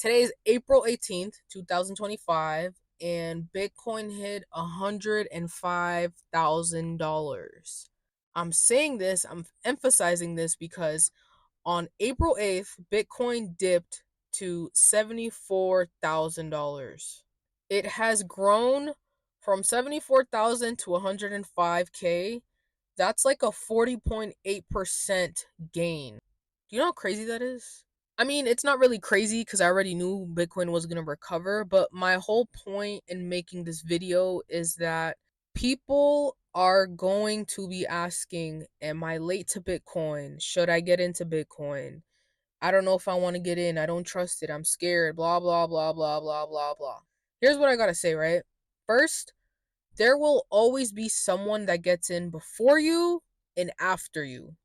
Today is April 18th, 2025, and Bitcoin hit $105,000. I'm emphasizing this because on April 8th, Bitcoin dipped to $74,000. It has grown from 74,000 to 105K. That's like a 40.8% gain. Do you know how crazy that is? I mean, it's not really crazy because I already knew Bitcoin was going to recover, but my whole point in making this video is that people are going to be asking, am I late to Bitcoin? Should I get into Bitcoin? I don't know if I want to get in. I don't trust it. I'm scared. Blah, blah, blah, blah, blah, blah, blah. Here's what I got to say, right? First, there will always be someone that gets in before you and after you.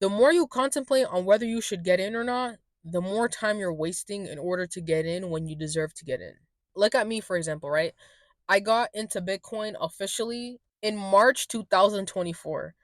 The more you contemplate on whether you should get in or not, the more time you're wasting in order to get in when you deserve to get in. Look at me, for example, right? I got into Bitcoin officially in March 2024.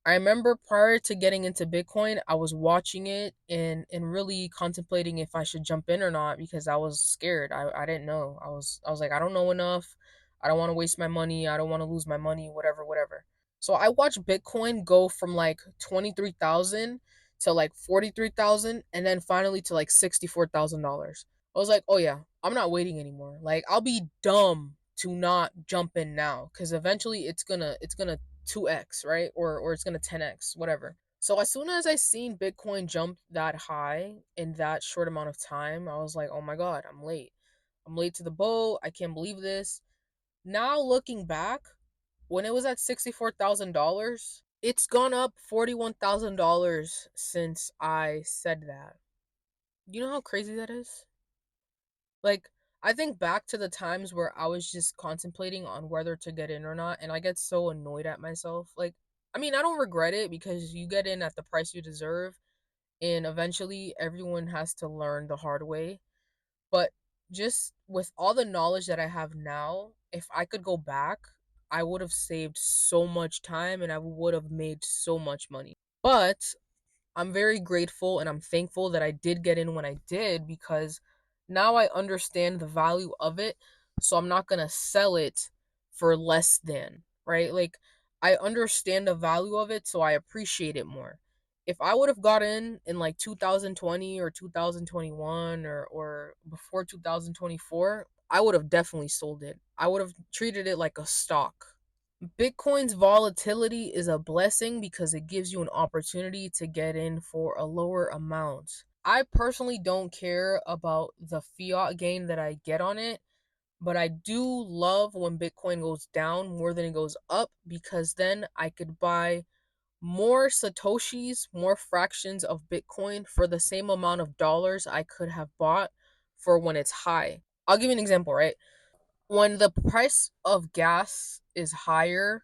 I remember prior to getting into Bitcoin, I was watching it and really contemplating if I should jump in or not because I was scared. I didn't know. I was like, I don't know enough. I don't want to waste my money. I don't want to lose my money, whatever, whatever. So I watched Bitcoin go from like 23,000 to like 43,000 and then finally to like $64,000. I was like, "Oh yeah, I'm not waiting anymore. Like I'll be dumb to not jump in now cuz eventually it's going to 2x, right? Or it's going to 10x, whatever." So as soon as I seen Bitcoin jump that high in that short amount of time, I was like, "Oh my god, I'm late. I'm late to the boat. I can't believe this." Now looking back, when it was at $64,000, it's gone up $41,000 since I said that. You know how crazy that is? Like, I think back to the times where I was just contemplating on whether to get in or not, and I get so annoyed at myself. Like, I mean, I don't regret it because you get in at the price you deserve, and eventually everyone has to learn the hard way. But just with all the knowledge that I have now, if I could go back, I would have saved so much time and I would have made so much money. But I'm very grateful and I'm thankful that I did get in when I did because now I understand the value of it. So I'm not going to sell it for less than, right? Like, I understand the value of it, so I appreciate it more. If I would have got in like 2020 or 2021 or before 2024, I would have definitely sold it. I would have treated it like a stock. Bitcoin's volatility is a blessing because it gives you an opportunity to get in for a lower amount. I personally don't care about the fiat gain that I get on it, but I do love when Bitcoin goes down more than it goes up because then I could buy more Satoshis, more fractions of Bitcoin for the same amount of dollars I could have bought for when it's high. I'll give you an example, right? When the price of gas is higher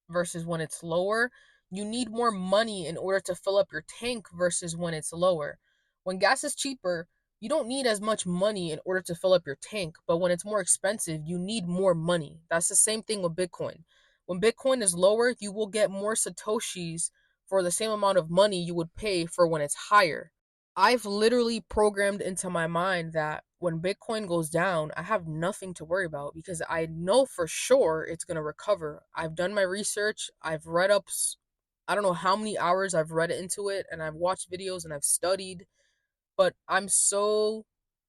versus when it's lower, you need more money in order to fill up your tank versus when it's lower. When gas is cheaper, you don't need as much money in order to fill up your tank, but when it's more expensive, you need more money. That's the same thing with Bitcoin. When Bitcoin is lower, you will get more Satoshis for the same amount of money you would pay for when it's higher. I've literally programmed into my mind that when Bitcoin goes down, I have nothing to worry about because I know for sure it's going to recover. I've done my research. I've read up, I don't know how many hours I've read into it, and I've watched videos and I've studied, but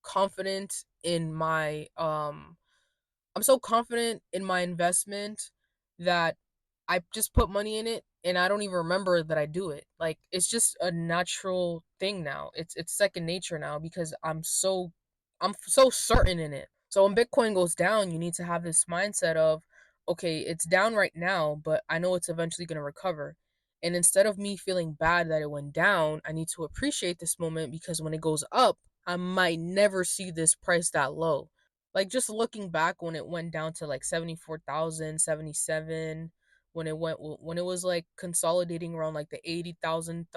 confident in my, I'm so confident in my investment that I just put money in it and I don't even remember that I do it. Like it's just a natural thing now. It's second nature now because I'm so certain in it. So when Bitcoin goes down, you need to have this mindset of okay, it's down right now, but I know it's eventually going to recover. And instead of me feeling bad that it went down, I need to appreciate this moment because when it goes up, I might never see this price that low. Like just looking back when it went down to like 74,000, 77, when it was like consolidating around like the 80,000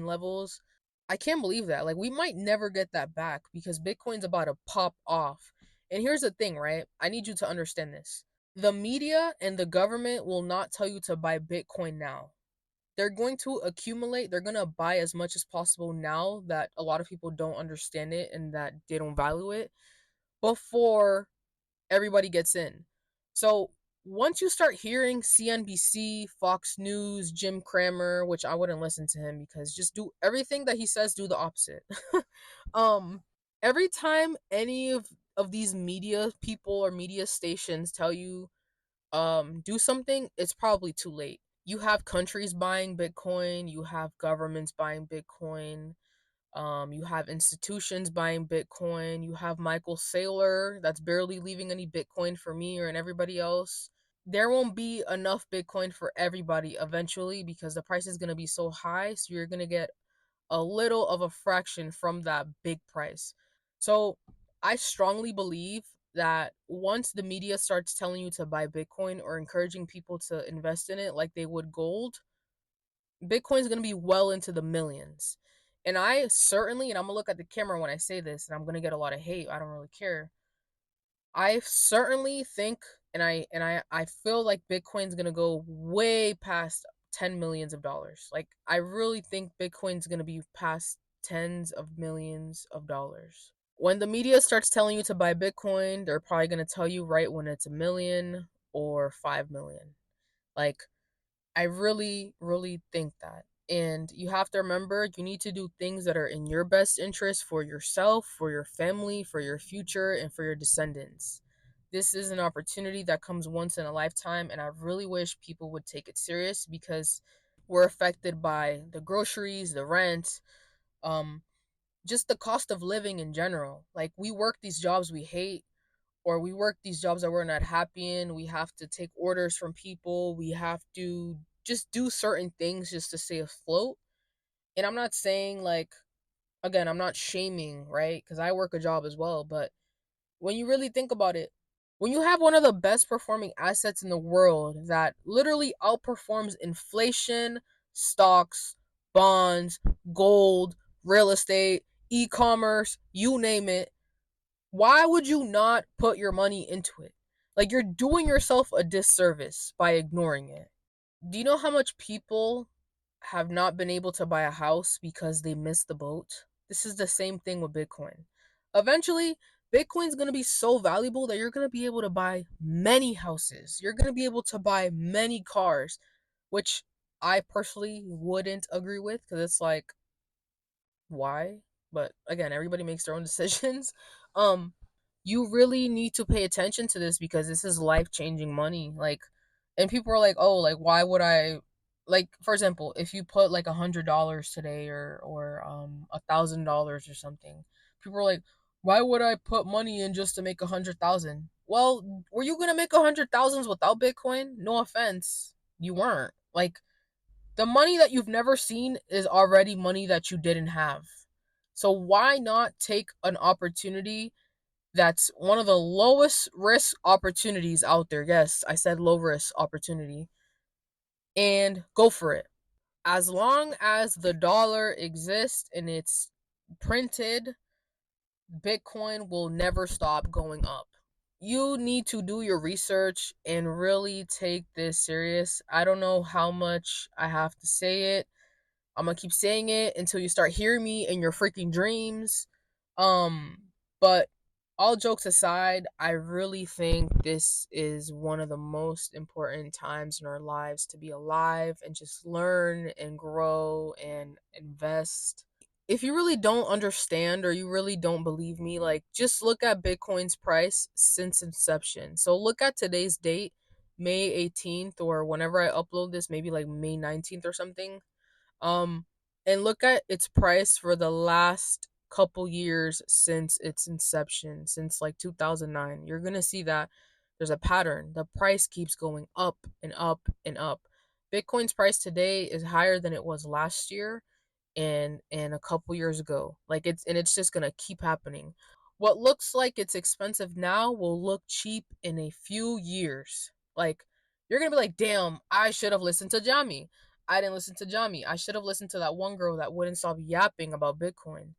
levels. I can't believe that. Like we might never get that back because Bitcoin's about to pop off. And here's the thing, right? I need you to understand this. The media and the government will not tell you to buy Bitcoin now. they're going to accumulate, they're going to buy as much as possible now that a lot of people don't understand it and that they don't value it before everybody gets in. So once you start hearing CNBC, Fox News, Jim Cramer, which I wouldn't listen to him because just do everything that he says, do the opposite. um, every time any of these media people or media stations tell you do something, it's probably too late. You have countries buying Bitcoin, you have governments buying Bitcoin, you have institutions buying Bitcoin. You have Michael Saylor that's barely leaving any Bitcoin for me or and everybody else. There won't be enough Bitcoin for everybody eventually because the price is going to be so high. So you're going to get a little of a fraction from that big price. So I strongly believe that once the media starts telling you to buy Bitcoin or encouraging people to invest in it like they would gold, Bitcoin's going to be well into the millions. And I certainly, and I'm going to look at the camera when I say this, and I'm going to get a lot of hate. I don't really care. I certainly think and I feel like Bitcoin's going to go way past 10 millions of dollars. Like I really think Bitcoin's going to be past tens of millions of dollars. When the media starts telling you to buy Bitcoin, they're probably going to tell you right when it's a million or 5 million. Like I really, really think that. And you have to remember, you need to do things that are in your best interest for yourself, for your family, for your future, and for your descendants. This is an opportunity that comes once in a lifetime, and I really wish people would take it serious because we're affected by the groceries, the rent, um, just the cost of living in general. Like, we work these jobs we hate, or we work these jobs that we're not happy in. We have to take orders from people. We have to just do certain things just to stay afloat. And I'm not saying, like, again, I'm not shaming, right? Because I work a job as well. But when you really think about it, when you have one of the best performing assets in the world that literally outperforms inflation, stocks, bonds, gold, real estate, e-commerce, you name it, why would you not put your money into it? Like, you're doing yourself a disservice by ignoring it. Do you know how much people have not been able to buy a house because they missed the boat? This is the same thing with Bitcoin. Eventually, Bitcoin's going to be so valuable that you're going to be able to buy many houses. You're going to be able to buy many cars, which I personally wouldn't agree with because it's like, why? But again, everybody makes their own decisions. Um, you really need to pay attention to this because this is life-changing money. Like, and people are like, "Oh, like why would I?" Like, for example, if you put like $100 today or $1,000 or something, people are like, "Why would I put money in just to make 100,000?" Well, were you gonna make 100,000s without Bitcoin? No offense, you weren't. Like, the money that you've never seen is already money that you didn't have. So why not take an opportunity that's one of the lowest risk opportunities out there? Yes, I said low risk opportunity. And go for it. As long as the dollar exists and it's printed, Bitcoin will never stop going up. You need to do your research and really take this serious. I don't know how much I have to say it. I'm gonna keep saying it until you start hearing me in your freaking dreams. Um, but all jokes aside, I really think this is one of the most important times in our lives to be alive and just learn and grow and invest. If you really don't understand or you really don't believe me, like, just look at Bitcoin's price since inception. So look at today's date, May 18th, or whenever I upload this, maybe like May 19th or something. Um, and look at its price for the last couple years since its inception, since like 2009. You're going to see that there's a pattern. The price keeps going up and up and up. Bitcoin's price today is higher than it was last year and a couple years ago. Like, it's just going to keep happening. What looks like it's expensive now will look cheap in a few years. Like, you're going to be like, "Damn, I should have listened to Jami. I didn't listen to Jami. I should have listened to that one girl that wouldn't stop yapping about Bitcoin."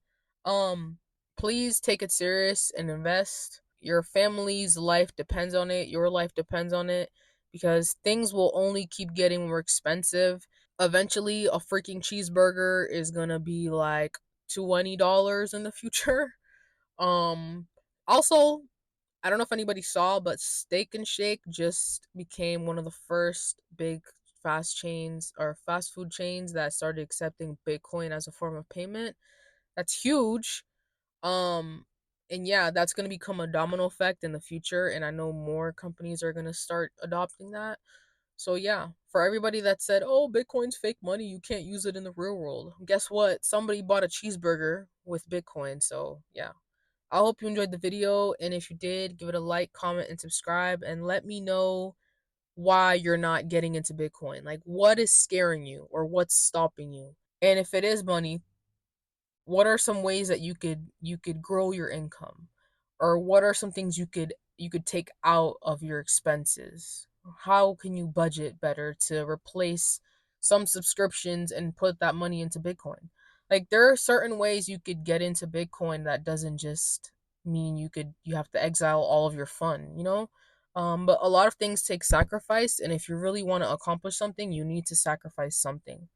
Um, please take it serious and invest. Your family's life depends on it. Your life depends on it because things will only keep getting more expensive. Eventually, a freaking cheeseburger is gonna be like $20 in the future. Um, Also, I don't know if anybody saw, but Steak and Shake just became one of the first big fast food chains that started accepting Bitcoin as a form of payment. That's huge. Um, and yeah, that's going to become a domino effect in the future. And I know more companies are going to start adopting that. So yeah, for everybody that said, "Oh, Bitcoin's fake money, you can't use it in the real world." Guess what? Somebody bought a cheeseburger with Bitcoin. So yeah. I hope you enjoyed the video, and if you did, give it a like, comment, and subscribe, and let me know why you're not getting into Bitcoin. Like, what is scaring you, or what's stopping you? And if it is money, what are some ways that you could grow your income, or what are some things you could take out of your expenses? How can you budget better to replace some subscriptions and put that money into Bitcoin? Like, there are certain ways you could get into Bitcoin that doesn't just mean you have to exile all of your fun. But a lot of things take sacrifice, and if you really want to accomplish something, you need to sacrifice something.